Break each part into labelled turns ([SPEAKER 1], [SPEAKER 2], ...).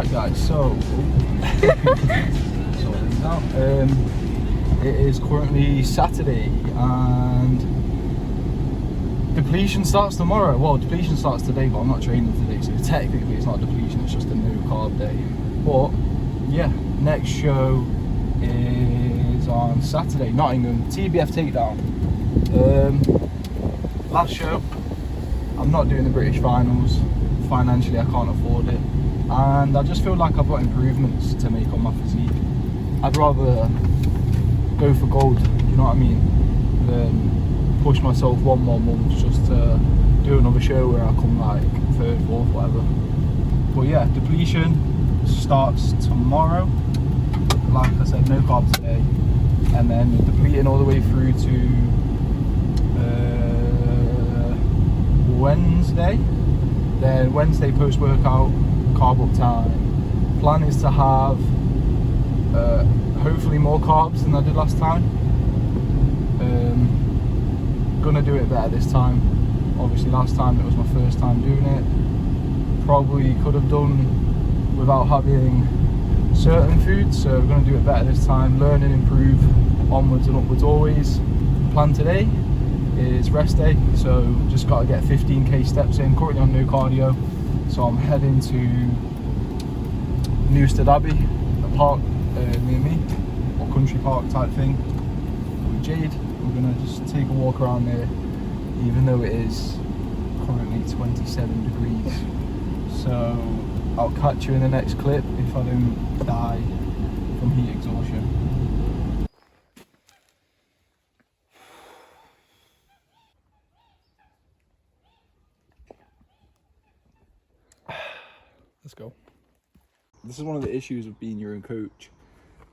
[SPEAKER 1] Right guys, so sorting out. It is currently Saturday and depletion starts tomorrow. Well, depletion starts today, but I'm not training today, so technically it's not depletion, it's just a no carb day. But yeah, next show is on Saturday, Nottingham, TBF Takedown. Last show, I'm not doing the British finals. Financially I can't afford it, and I just feel like I've got improvements to make on my physique. I'd rather go for gold, you know what I mean, than push myself one more month just to do another show where I come like third, fourth, whatever. But yeah, depletion starts tomorrow. Like I said, no carbs today, and then depleting all the way through to Wednesday. Then Wednesday post-workout, carb up time. Plan is to have hopefully more carbs than I did last time. Gonna do it better this time. Obviously last time it was my first time doing it. Probably could have done without having certain foods, so we're gonna do it better this time. Learn and improve, onwards and upwards always. Plan today is rest day, so just got to get 15k steps in. Currently on no cardio, so I'm heading to Newstead Abbey, a park near me, or country park type thing, with Jade. We're gonna just take a walk around there, even though it is currently 27 degrees. So I'll catch you in the next clip if I don't die from heat exhaustion. Let's go. This is one of the issues with being your own coach.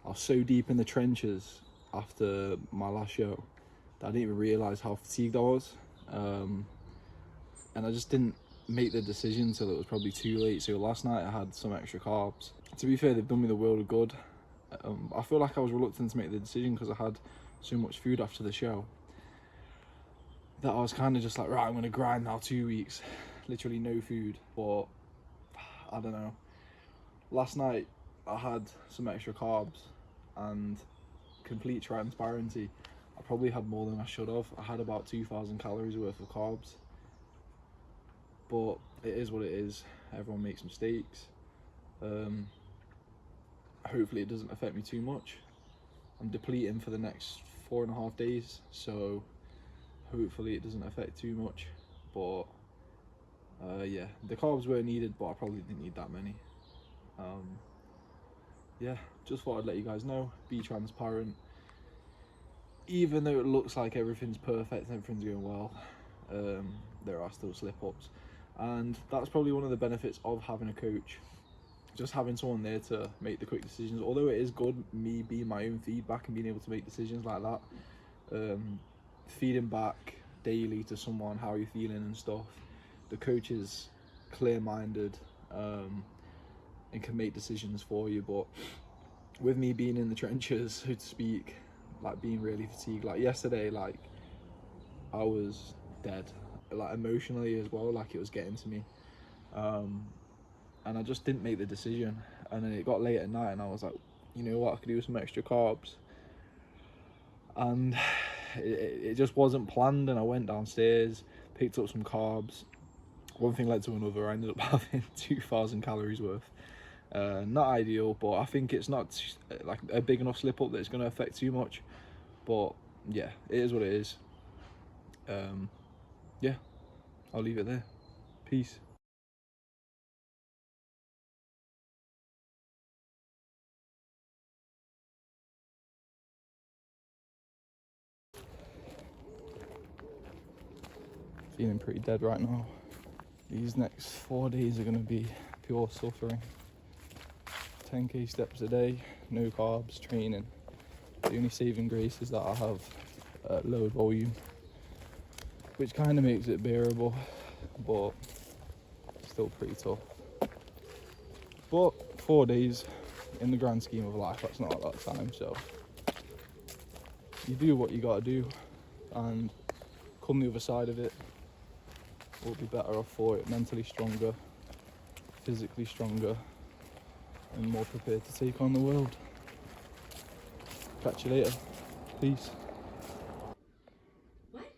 [SPEAKER 1] I was so deep in the trenches after my last show that I didn't even realise how fatigued I was. And I just didn't make the decision until it was probably too late. So last night I had some extra carbs. To be fair, they've done me the world of good. I feel like I was reluctant to make the decision because I had so much food after the show that I was kind of just like, right, I'm going to grind now 2 weeks. Literally no food, but I don't know. Last night I had some extra carbs, and complete transparency, I probably had more than I should have. I had about 2,000 calories worth of carbs, but it is what it is. Everyone makes mistakes. Hopefully it doesn't affect me too much. I'm depleting for the next 4.5 days, so hopefully it doesn't affect too much. But yeah, the carbs were needed, but I probably didn't need that many. Yeah, just thought I'd let you guys know, be transparent. Even though it looks like everything's perfect and everything's going well, there are still slip-ups, and that's probably one of the benefits of having a coach, just having someone there to make the quick decisions. Although it is good me being my own feedback and being able to make decisions like that, feeding back daily to someone how you're feeling and stuff. The coach is clear-minded and can make decisions for you. But with me being in the trenches, so to speak, like being really fatigued, like yesterday, like I was dead, like emotionally as well, like it was getting to me, and I just didn't make the decision. And then it got late at night and I was like, you know what, I could do some extra carbs, and it just wasn't planned. And I went downstairs, picked up some carbs. One thing led to another. I ended up having 2,000 calories worth. Not ideal, but I think it's not like a big enough slip up that it's going to affect too much. But yeah, it is what it is. Yeah, I'll leave it there. Peace. Feeling pretty dead right now. These next 4 days are going to be pure suffering. 10k steps a day, no carbs, training. The only saving grace is that I have low volume, which kind of makes it bearable, but still pretty tough. But 4 days, in the grand scheme of life, that's not a lot of time, so you do what you gotta do, and come the other side of it, we'll be better off for it, mentally stronger, physically stronger, and more prepared to take on the world. Catch you later. Peace.
[SPEAKER 2] What?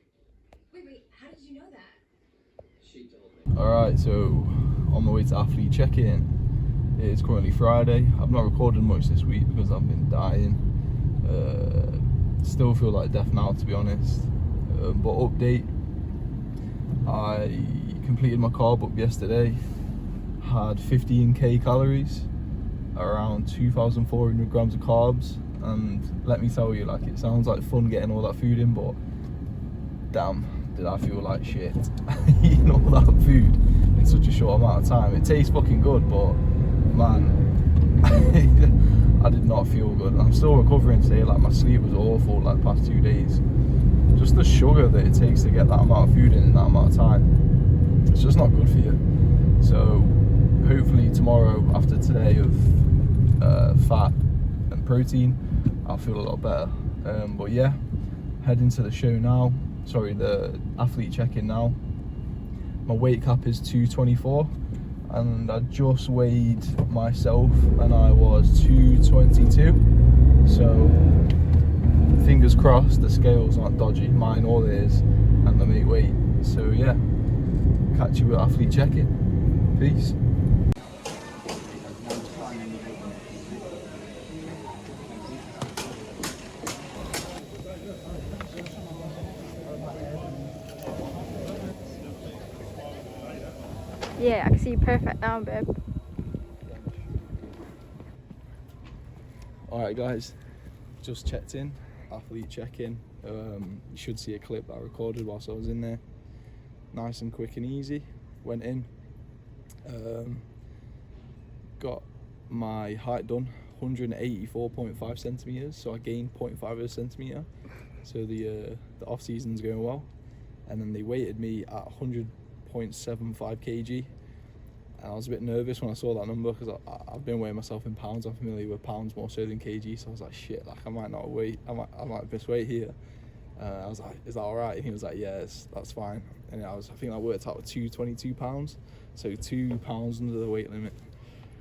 [SPEAKER 2] Wait, how did you know that? She told me.
[SPEAKER 1] Alright, so on my way to athlete check-in. It is currently Friday. I've not recorded much this week because I've been dying. Still feel like death now, to be honest. But update, I completed my carb up yesterday. Had 15k calories, around 2,400 grams of carbs, and let me tell you, like, it sounds like fun getting all that food in, but damn, did I feel like shit eating all that food in such a short amount of time. It tastes fucking good, but man, I did not feel good. I'm still recovering today. Like, my sleep was awful like the past 2 days. Just the sugar that it takes to get that amount of food in that amount of time, it's just not good for you. So hopefully tomorrow, after today of fat and protein, I'll feel a lot better. But yeah, heading to the show now. Sorry, the athlete check-in now. My weight cap is 224, and I just weighed myself and I was 222. So fingers crossed the scales aren't dodgy, mine or theirs, and the mate weight. So yeah, catch you at athlete check-in. Peace.
[SPEAKER 3] Yeah, I can see you perfect now, babe.
[SPEAKER 1] Alright guys, just checked in, athlete check-in. You should see a clip that I recorded whilst I was in there. Nice and quick and easy. Went in, got my height done, 184.5 centimeters, so I gained 0.5 of a centimeter. So the off season's going well. And then they weighted me at 100.75 kg. And I was a bit nervous when I saw that number because I've been weighing myself in pounds. I'm familiar with pounds more so than kg, so I was like, shit, like I might not weight, I might miss weight here. I was like, is that all right? And he was like, yes, that's fine. And I think I worked out with 222 pounds, so 2 pounds under the weight limit,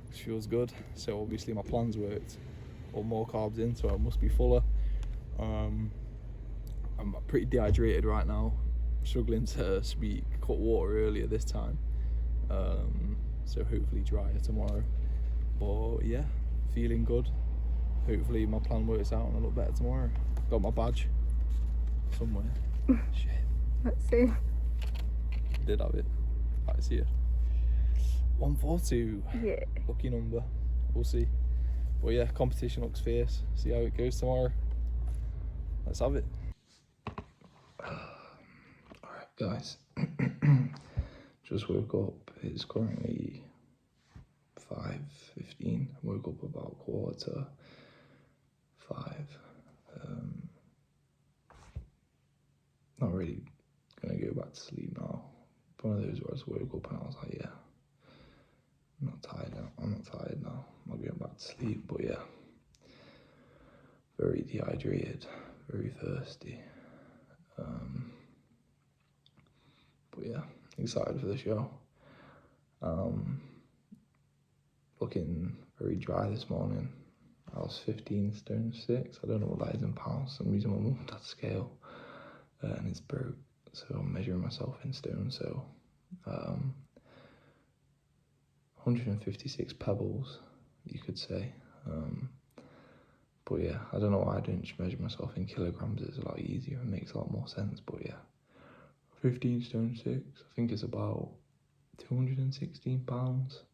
[SPEAKER 1] which feels good. So obviously my plans worked, or more carbs in, so I must be fuller. I'm pretty dehydrated right now, struggling to speak, cut water earlier this time. So hopefully drier tomorrow. But yeah, feeling good. Hopefully my plan works out and I look better tomorrow. Got my badge somewhere. Shit.
[SPEAKER 3] Let's see.
[SPEAKER 1] Did have it. Right, see ya. 142.
[SPEAKER 3] Yeah.
[SPEAKER 1] Lucky number. We'll see. But yeah, competition looks fierce. See how it goes tomorrow. Let's have it. Alright guys. Just woke up. It's currently 5:15. I woke up about 4:45. Not really gonna go back to sleep now. One of those where I just woke up and I was like, yeah, I'm not tired now. I'm not tired now. I'm not going back to sleep. But yeah, very dehydrated, very thirsty. But yeah, excited for the show. Looking very dry this morning. I was 15 stone 6. I don't know what that is in pounds. For some reason my mum had scale and it's broke, so I'm measuring myself in stone. So 156 pebbles, you could say. But yeah, I don't know why I didn't just measure myself in kilograms. It's a lot easier and makes a lot more sense. But yeah, 15 stone 6. I think it's about 216 pounds.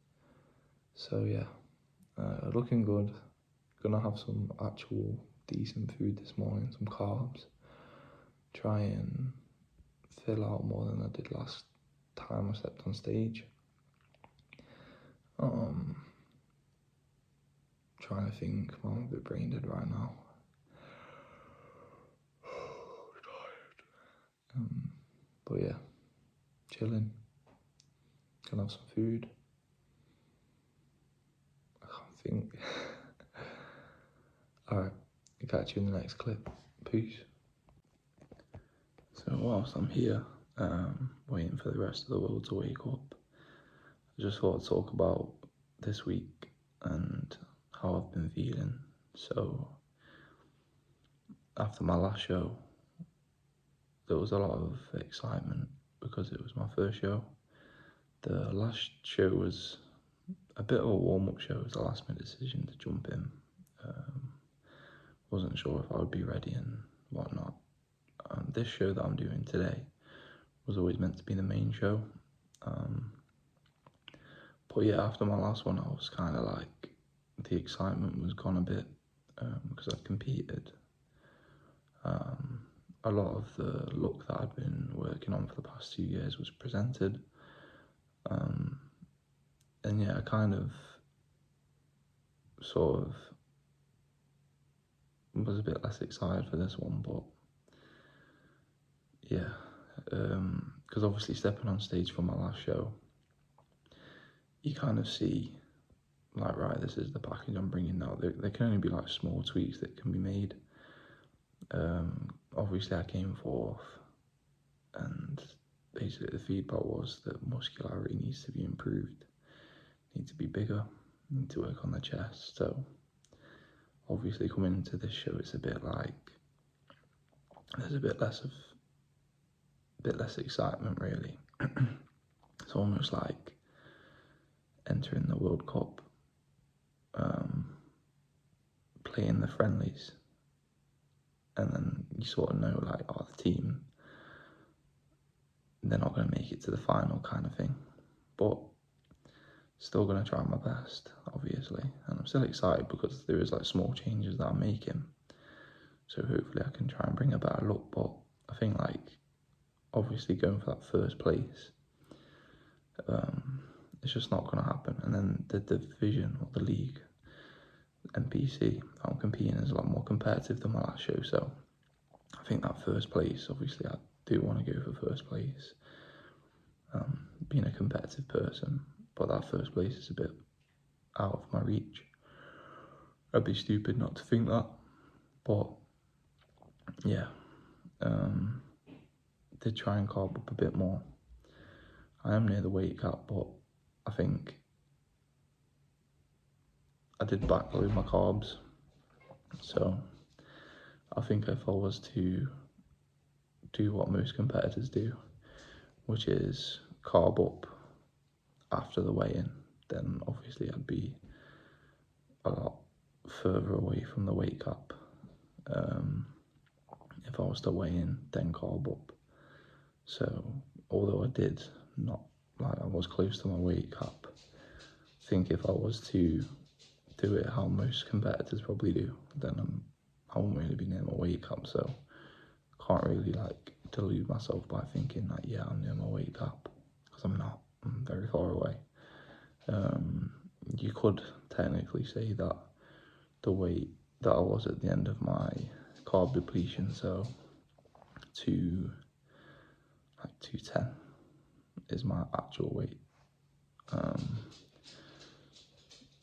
[SPEAKER 1] So yeah, looking good. Gonna have some actual decent food this morning, some carbs. Try and fill out more than I did last time I stepped on stage. Trying to think, I'm a bit brain dead right now. Tired. But yeah, chilling. Gonna have some food. I can't think. Alright, I'll catch you in the next clip. Peace. So whilst I'm here, waiting for the rest of the world to wake up, I just thought I'd talk about this week.
[SPEAKER 4] and how I've been feeling. So after my last show, there was a lot of excitement because it was my first show. The last show was a bit of a warm-up show. It was a last-minute decision to jump in. Wasn't sure if I would be ready and whatnot. This show that I'm doing today was always meant to be the main show. But yeah, after my last one, I was kind of like, the excitement was gone a bit because I'd competed. A lot of the look that I'd been working on for the past 2 years was presented. And yeah, I kind of sort of was a bit less excited for this one, but yeah, because obviously stepping on stage for my last show, you kind of see like, right, this is the package I'm bringing now. There can only be like small tweaks that can be made. Obviously I came forth and basically the feedback was that muscularity needs to be improved, need to be bigger, need to work on the chest. So obviously coming into this show, it's a bit like, there's a bit less excitement really. It's almost like entering the World Cup, playing the friendlies, and then you sort of know like, oh, the team, they're not going to make it to the final kind of thing, but still going to try my best, obviously. And I'm still excited because there is like small changes that I'm making, so hopefully I can try and bring a better look. But I think like, obviously going for that first place, it's just not going to happen. And then the division or the league, NPC, I'm competing is a lot more competitive than my last show, so I think that first place, obviously I do want to go for first place, being a competitive person, but that first place is a bit out of my reach. I'd be stupid not to think that, but yeah, did try and carb up a bit more. I am near the weight cap, but I think I did backload my carbs, so I think if I was to do what most competitors do, which is carb up after the weigh-in, then obviously I'd be a lot further away from the weight cap. If I was to weigh in, then carb up. So although I did not, like, I was close to my weight cap, I think if I was to do it how most competitors probably do, then I won't really be near my weight cap. So I can't really like delude myself by thinking that, yeah, I'm near my weight cap, because I'm not. I'm very far away. You could technically say that the weight that I was at the end of my carb depletion, so like 210 is my actual weight.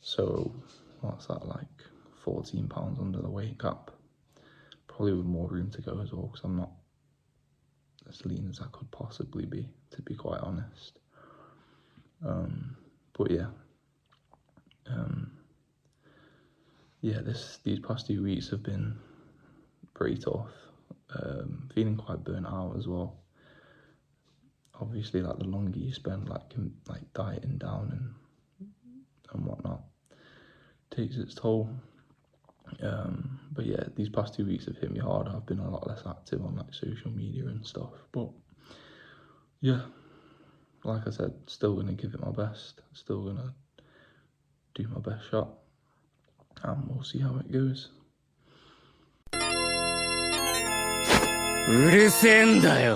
[SPEAKER 4] So what's that, like 14 pounds under the weight cap? Probably with more room to go as well, because I'm not as lean as I could possibly be, to be quite honest. But yeah, these past 2 weeks have been pretty tough. Feeling quite burnt out as well. Obviously, like the longer you spend like dieting down and whatnot, takes its toll. But yeah, these past 2 weeks have hit me hard. I've been a lot less active on like social media and stuff. But yeah, like I said, still gonna give it my best. Still gonna do my best shot, and we'll see how it goes.
[SPEAKER 5] うるせえんだよ。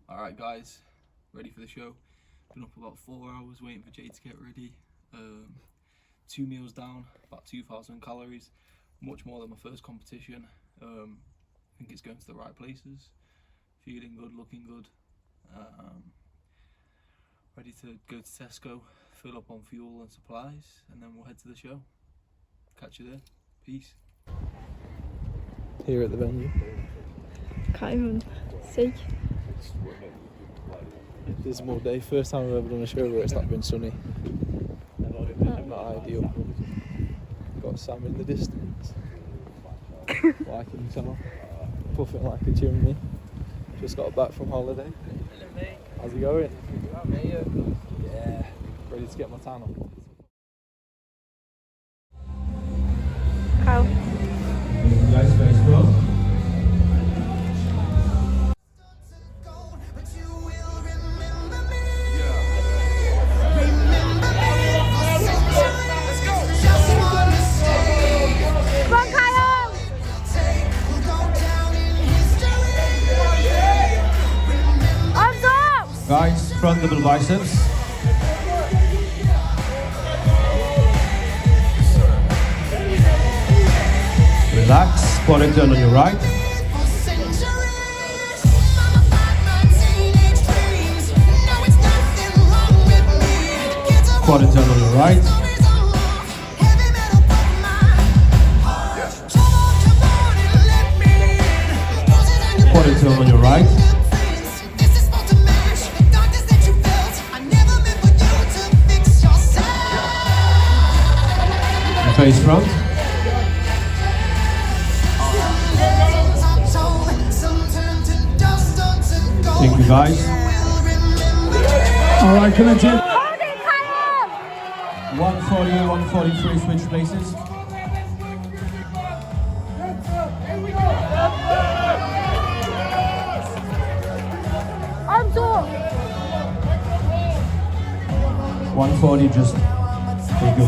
[SPEAKER 1] Alright guys, ready for the show. Been up about 4 hours waiting for Jay to get ready. 2 meals down, about 2,000 calories, much more than my first competition. I think it's going to the right places. Feeling good, looking good. Ready to go to Tesco, fill up on fuel and supplies, and then we'll head to the show. Catch you there. Peace. Here at the venue.
[SPEAKER 3] Can't even see.
[SPEAKER 1] Dismal day. First time I've ever done a show where it's not been sunny. Not ideal. Got Sam in the distance. Like himself. Puffing like a chimney. Just got back from holiday. How's it going? Yeah. Ready to get my tan on.
[SPEAKER 3] Kyle.
[SPEAKER 6] Guys, face well.
[SPEAKER 3] Come on, Kyle! Arms up!
[SPEAKER 6] Guys, front double biceps. Relax, body turn on your right. Body turn on your right. Body turn on your right. And face front. Thank you guys. Alright, Clinton.
[SPEAKER 3] Hold it, Kyle!
[SPEAKER 6] 140 and 143 switch places.
[SPEAKER 3] Arms up!
[SPEAKER 6] 140 just. Thank you.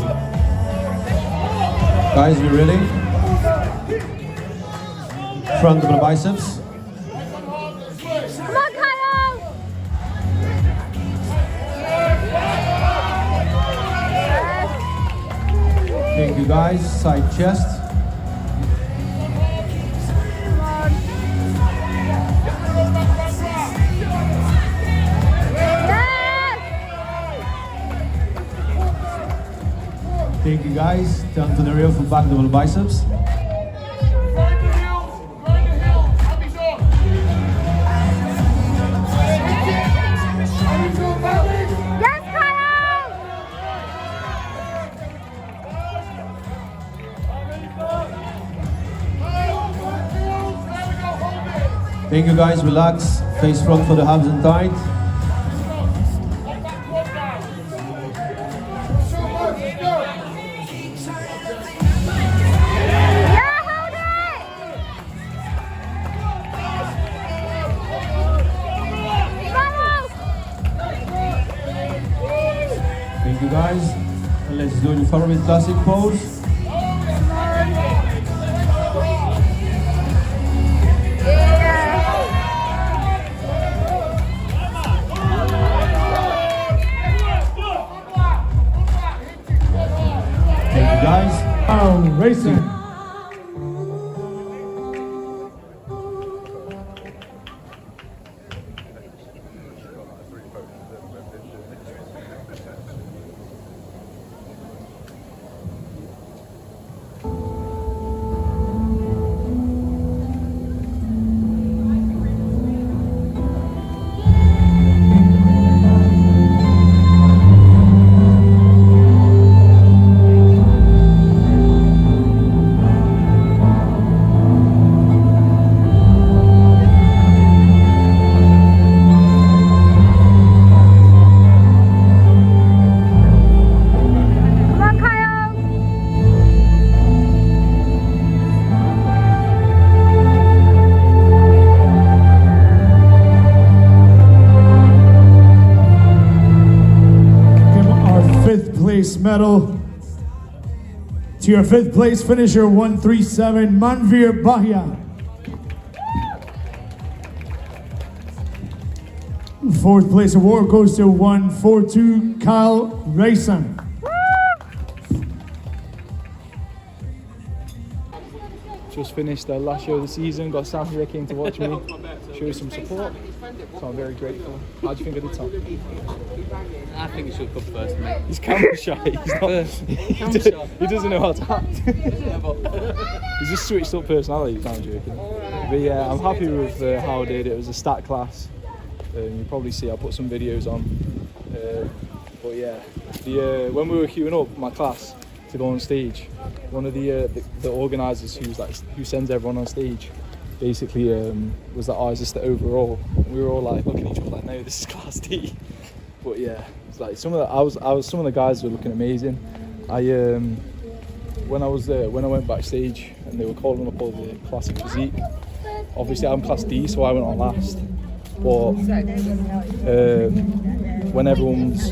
[SPEAKER 6] Guys, you ready? Front double biceps.
[SPEAKER 3] Come on, Kyle!
[SPEAKER 6] Thank you guys. Side chest.
[SPEAKER 3] Come on. Yes!
[SPEAKER 6] Thank you guys. Turn to the rear for back double biceps.
[SPEAKER 3] Yes, Kyle!
[SPEAKER 6] Thank you guys. Relax. Face front for the abs and tight.
[SPEAKER 3] Yeah, hold it! Follow!
[SPEAKER 6] Thank you guys. And let's do the following classic pose. Thank you guys. Racing.
[SPEAKER 3] Come on, Kyle!
[SPEAKER 7] Our 5th place medal to your 5th place finisher, 137 Manvir Bahia. 4th place award goes to 142 Kyle Rayson.
[SPEAKER 1] Just finished the last show of the season. Got Sam here, came to watch me, show some support. So I'm very grateful. How do you think of the top?
[SPEAKER 5] I think you should come first, mate.
[SPEAKER 1] He's camera shy. He's not. He doesn't know how to act. He's just switched up personality. No, I'm joking. But yeah, I'm happy with how I did. It was a stat class. You probably see I put some videos on. But yeah, when we were queuing up my class to go on stage, one of the organisers who sends everyone on stage basically was like, oh, is this the overall? And we were all like looking at each other like, no, this is class D. But yeah, it's like some of the guys were looking amazing. When I went backstage and they were calling up all the classic physique, obviously I'm class D, so I went on last. But when everyone's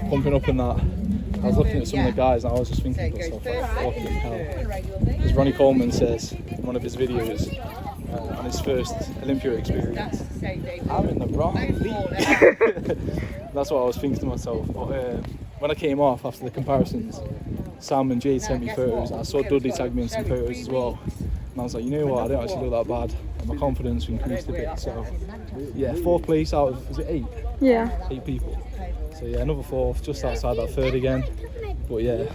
[SPEAKER 1] pumping up in that, I was looking at some of the guys and I was just thinking to myself, like, fucking hell. As Ronnie Coleman says in one of his videos on his first Olympia experience, I'm in the wrong league. That's what I was thinking to myself. But when I came off after the comparisons, Sam and Jade sent me photos. I saw Dudley tag me in some photos as well. And I was like, you know what, I don't actually look that bad. And my confidence increased a bit. So yeah, 4th place out of, was it 8?
[SPEAKER 3] Yeah.
[SPEAKER 1] 8 people. So yeah, another 4th, just outside that 3rd again. But yeah,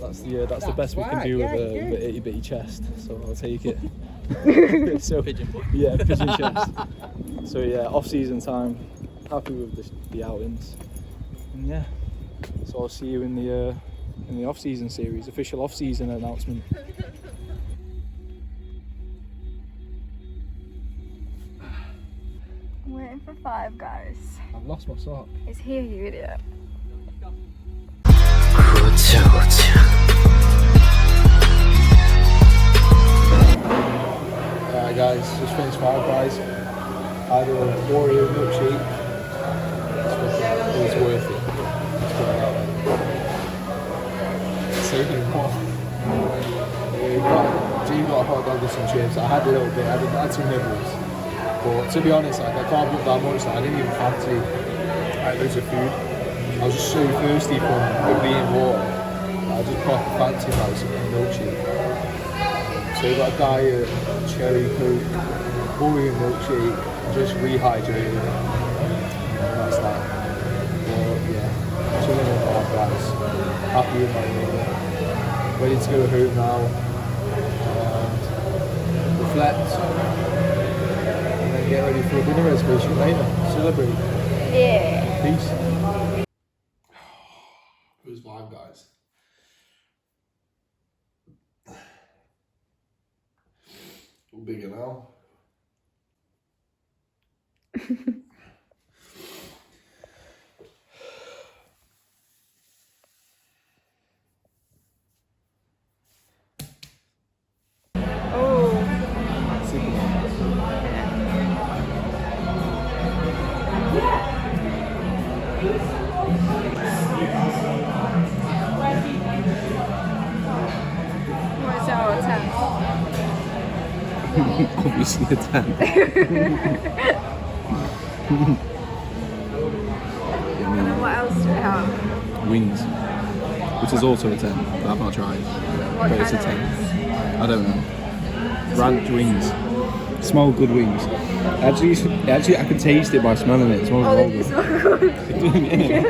[SPEAKER 1] that's the best we can do with an itty bitty chest. So I'll take it. So pigeon boy. Yeah, pigeon chest. So yeah, off-season time. Happy with the outings. And yeah, so I'll see you in the off-season series, official off-season announcement.
[SPEAKER 3] I'm waiting for 5, guys.
[SPEAKER 1] I've lost my sock.
[SPEAKER 3] It's here, you idiot.
[SPEAKER 1] Alright guys, just finished 5 guys. I had a Oreo milkshake. It was worth it. Saving more. G got a hot dog with some chips. I had a little bit, I had some nibbles. But to be honest, like, I can't put that much, like, I didn't even fancy loads of food. I was just so thirsty from it being water. I just proper fancied like some milkshake. So we got a diet, cherry coke, Oreo milkshake, just rehydrated. And that's that. But yeah, chilling with my guys. Happy with my meal. Ready to go home now. Reflect. And then get ready for a dinner reservation later. Celebrate.
[SPEAKER 3] Yeah.
[SPEAKER 1] Peace. Who's vibe, guys? All bigger now.
[SPEAKER 3] What's our 10?
[SPEAKER 1] Obviously a 10.
[SPEAKER 3] What else do we have?
[SPEAKER 1] Wings, which is also a 10, but I've not tried.
[SPEAKER 3] What
[SPEAKER 1] But it's a
[SPEAKER 3] kind of
[SPEAKER 1] 10. I don't know. Ranch wings. Smell good wings. Actually, I can taste it by smelling it. It smells
[SPEAKER 3] Oh,
[SPEAKER 1] real
[SPEAKER 3] they do
[SPEAKER 1] good.
[SPEAKER 3] smell good.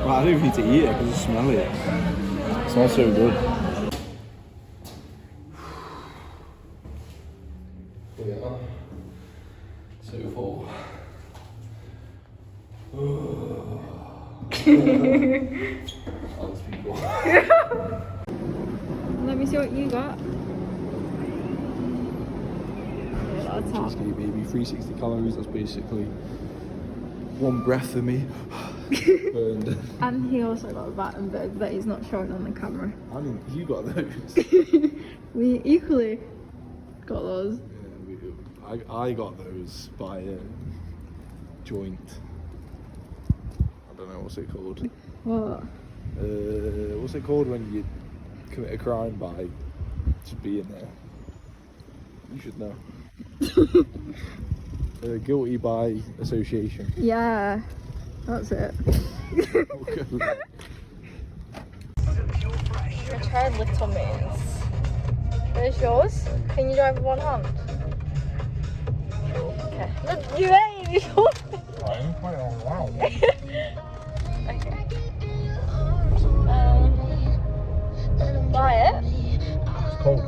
[SPEAKER 1] Well, I don't even need to eat it, I can just smell it. It smells so good. Yeah. So full.
[SPEAKER 3] Let me see what you got.
[SPEAKER 1] Cheesecake, baby. 360 calories. That's basically one breath of me. Burned.
[SPEAKER 3] And he also got a Battenberg that he's not showing on the camera.
[SPEAKER 1] I mean, you got those.
[SPEAKER 3] We equally got those.
[SPEAKER 1] Yeah, I got those by joint. I don't know what's it called.
[SPEAKER 3] What?
[SPEAKER 1] What's it called when you commit a crime by just being there? You should know. Guilty by association.
[SPEAKER 3] Yeah, that's it. I tried Little Means. Where's yours? Can you drive with one hand? Okay. Look, you ain't before. Okay. Buy it.
[SPEAKER 1] It's cold.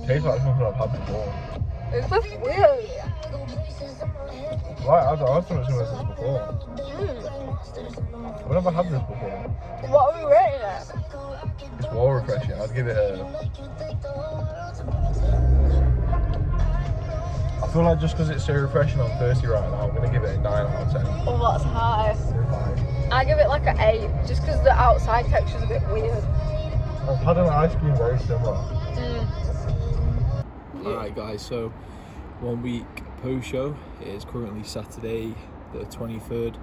[SPEAKER 4] Tastes like something I've had before.
[SPEAKER 3] It's just weird.
[SPEAKER 4] Right, I've had something similar to this before. I've never had this before.
[SPEAKER 3] What are we rating it?
[SPEAKER 4] It's well refreshing. I'd give it a... I feel like just because it's so refreshing, I'm thirsty right now. I'm going to give it a 9 out of 10.
[SPEAKER 3] Oh, that's high.
[SPEAKER 4] Fine.
[SPEAKER 3] I give it like an 8, just because the outside texture's a bit weird.
[SPEAKER 4] I've had an ice cream very similar.
[SPEAKER 1] Alright guys, so 1 week post show. It is currently Saturday the 23rd,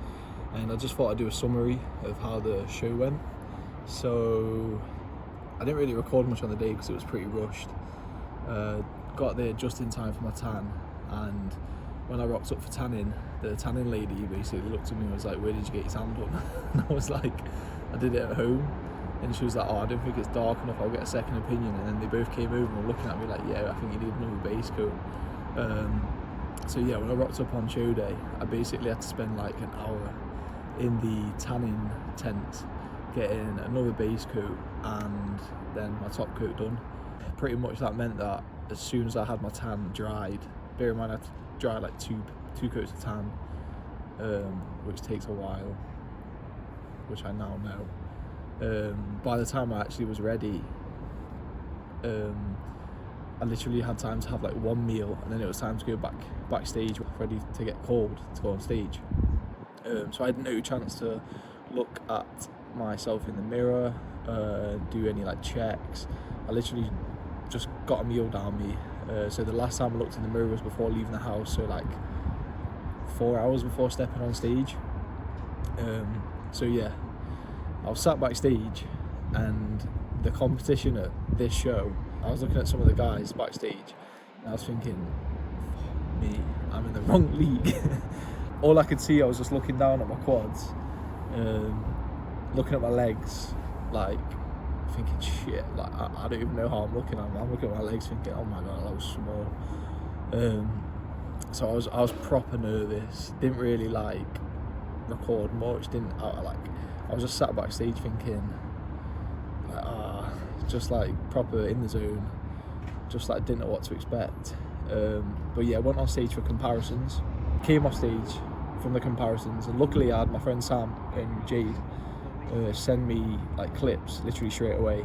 [SPEAKER 1] and I just thought I'd do a summary of how the show went. So I didn't really record much on the day because it was pretty rushed. Got there just in time for my tan, and when I rocked up for tanning, the tanning lady basically looked at me and was like, "Where did you get your tan done?" And I was like, "I did it at home." And she was like, "Oh, I don't think it's dark enough, I'll get a second opinion." And then they both came over and were looking at me like, "Yeah, I think you need another base coat." So yeah, when I rocked up on show day, I basically had to spend like an hour in the tanning tent getting another base coat and then my top coat done. Pretty much that meant that as soon as I had my tan dried, bear in mind I had to dry like two coats of tan, which takes a while, which I now know. By the time I actually was ready, I literally had time to have like one meal, and then it was time to go backstage, ready to get called to go on stage. So I had no chance to look at myself in the mirror, do any like checks. I literally just got a meal down me. So the last time I looked in the mirror was before leaving the house, so like 4 hours before stepping on stage. So yeah, I was sat backstage, and the competition at this show, I was looking at some of the guys backstage, and I was thinking, me, I'm in the wrong league. All I could see, I was just looking down at my quads, looking at my legs, like thinking, shit, like I don't even know how I'm looking. I'm looking at my legs thinking, oh my god, that was small. So I was proper nervous, didn't really like record much, I was just sat backstage thinking, like, just like proper in the zone, just like didn't know what to expect. But yeah, I went on stage for comparisons, came off stage from the comparisons, and luckily I had my friend Sam and Jade send me like clips literally straight away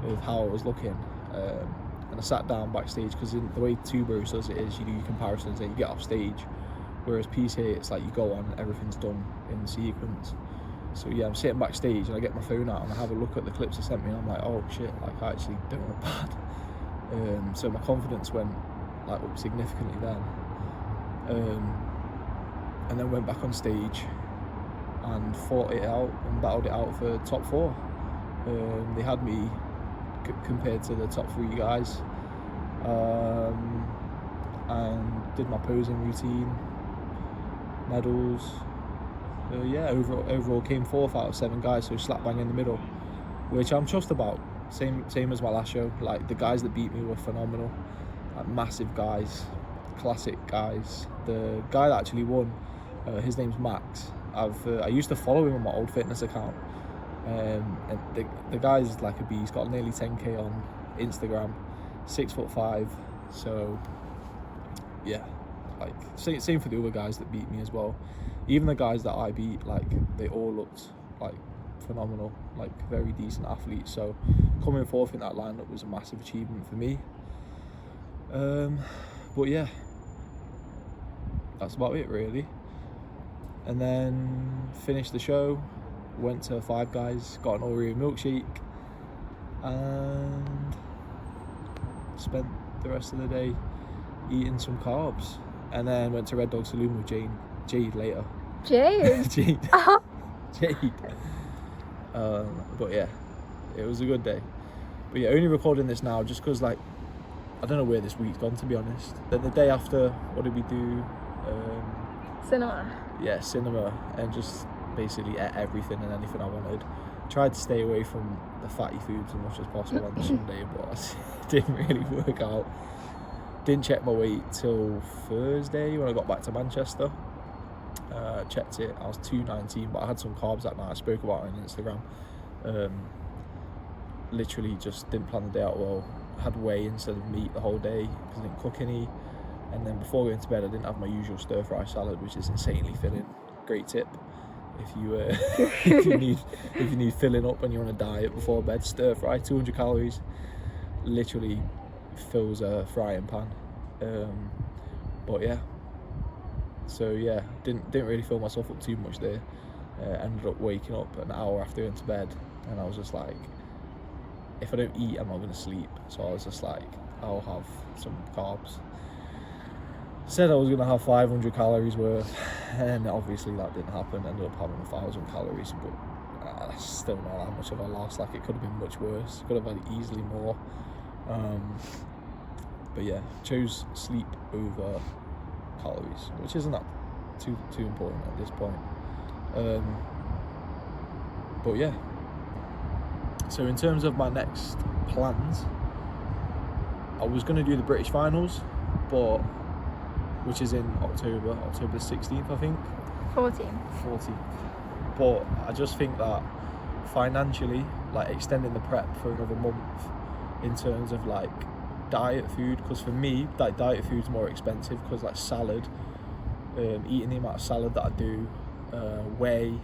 [SPEAKER 1] of how I was looking. And I sat down backstage, because in the way Tubos does it is you do your comparisons and you get off stage, whereas PC it's like you go on and everything's done in sequence. So yeah, I'm sitting backstage and I get my phone out and I have a look at the clips they sent me, and I'm like, oh shit, like I actually don't look bad. So my confidence went like up significantly then. And then went back on stage and fought it out and battled it out for top 4. They had me compared to the top 3 guys, and did my posing routine, medals. Yeah, overall came 4th out of 7 guys, so slap bang in the middle, which I'm chuffed about. Same as my last show. Like the guys that beat me were phenomenal, like massive guys, classic guys. The guy that actually won, his name's Max. I used to follow him on my old fitness account, and the guy's like a beast. He's got nearly 10k on Instagram, 6'5". So yeah, like same for the other guys that beat me as well. Even the guys that I beat, like they all looked like phenomenal, like very decent athletes. So coming 4th in that lineup was a massive achievement for me. But yeah, that's about it really. And then finished the show, went to Five Guys, got an Oreo milkshake, and spent the rest of the day eating some carbs. And then went to Red Dog Saloon with Jade later.
[SPEAKER 3] Jade?
[SPEAKER 1] Jade. Jade. But yeah, it was a good day. But yeah, only recording this now just because, like, I don't know where this week's gone, to be honest. Then the day after, what did we do?
[SPEAKER 3] Cinema.
[SPEAKER 1] Yeah, cinema, and just basically ate everything and anything I wanted. Tried to stay away from the fatty foods as much as possible on Sunday, but it didn't really work out. Didn't check my weight till Thursday when I got back to Manchester. checked it, I was 219, but I had some carbs that night. I spoke about it on Instagram. Literally just didn't plan the day out well. I had whey instead of meat the whole day because I didn't cook any. And then before going to bed, I didn't have my usual stir fry salad, which is insanely filling. Great tip if you if you need filling up when you're on a diet before bed. Stir fry, 200 calories, literally fills a frying pan. But yeah, so yeah, didn't really fill myself up too much there. Ended up waking up an hour after going to bed, and I was just like, if I don't eat, I'm not going to sleep. So I was just like, I'll have some carbs. Said I was going to have 500 calories worth, and obviously that didn't happen. Ended up having 1,000 calories, but I still not that much of a loss. Like, it could have been much worse. Could have had easily more. But yeah, chose sleep over calories, which isn't that too important at this point. But yeah. So in terms of my next plans, I was going to do the British finals, but which is in October 16th, I think. 14th. But I just think that financially, like, extending the prep for another month in terms of like diet food, because for me, like, diet food's more expensive because, like, salad, eating the amount of salad that I do, whey,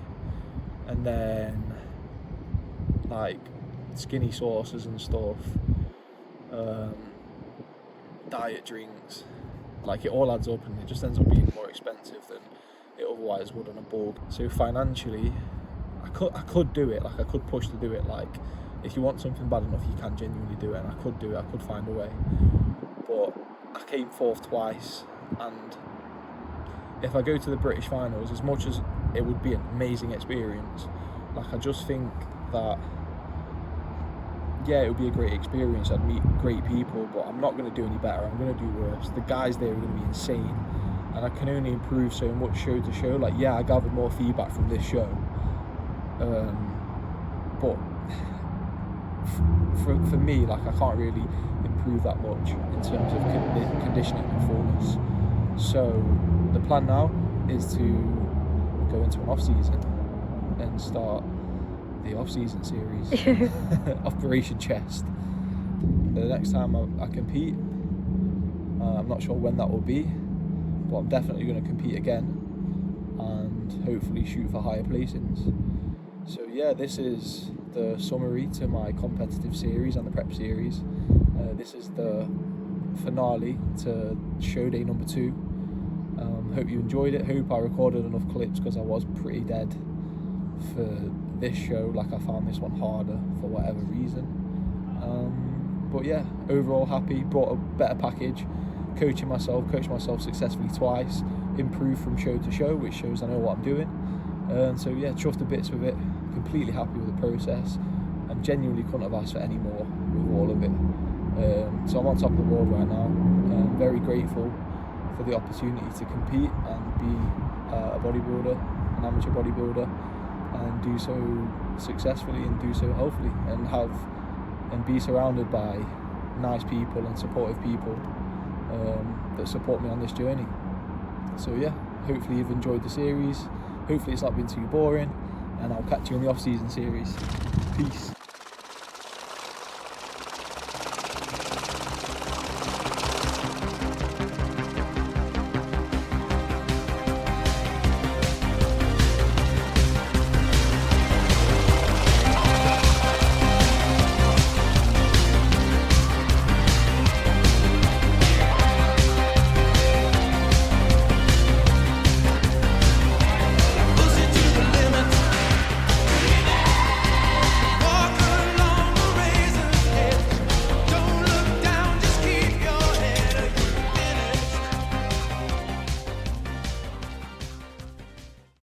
[SPEAKER 1] and then like skinny sauces and stuff, diet drinks, like, it all adds up and it just ends up being more expensive than it otherwise would on a bulk. So financially, I could do it, like, I could push to do it. Like, if you want something bad enough, you can genuinely do it, and I could do it, I could find a way. But I came fourth twice, and if I go to the British finals, as much as it would be an amazing experience, like, I just think that, yeah, it would be a great experience, I'd meet great people, but I'm not going to do any better, I'm going to do worse. The guys there are going to be insane, and I can only improve so much show to show. Like, yeah, I gathered more feedback from this show, but for me, like, I can't really improve that much in terms of conditioning and fullness. So the plan now is to go into an off-season and start the off-season series. Operation Chest. The next time I compete, I'm not sure when that will be, but I'm definitely going to compete again and hopefully shoot for higher placings. So yeah, this is the summary to my competitive series and the prep series. This is the finale to show day number 2. Hope you enjoyed it. Hope I recorded enough clips, because I was pretty dead for this show. Like, I found this one harder for whatever reason. But yeah, overall happy. Brought a better package. Coached myself successfully twice. Improved from show to show, which shows I know what I'm doing. So yeah, chuffed to bits with it. Completely happy with the process, and genuinely couldn't have asked for any more with all of it. So I'm on top of the world right now. I'm very grateful for the opportunity to compete and be a bodybuilder, an amateur bodybuilder, and do so successfully and do so healthily, and be surrounded by nice people and supportive people that support me on this journey. So yeah, hopefully you've enjoyed the series. Hopefully it's not been too boring, and I'll catch you in the off-season series. Peace.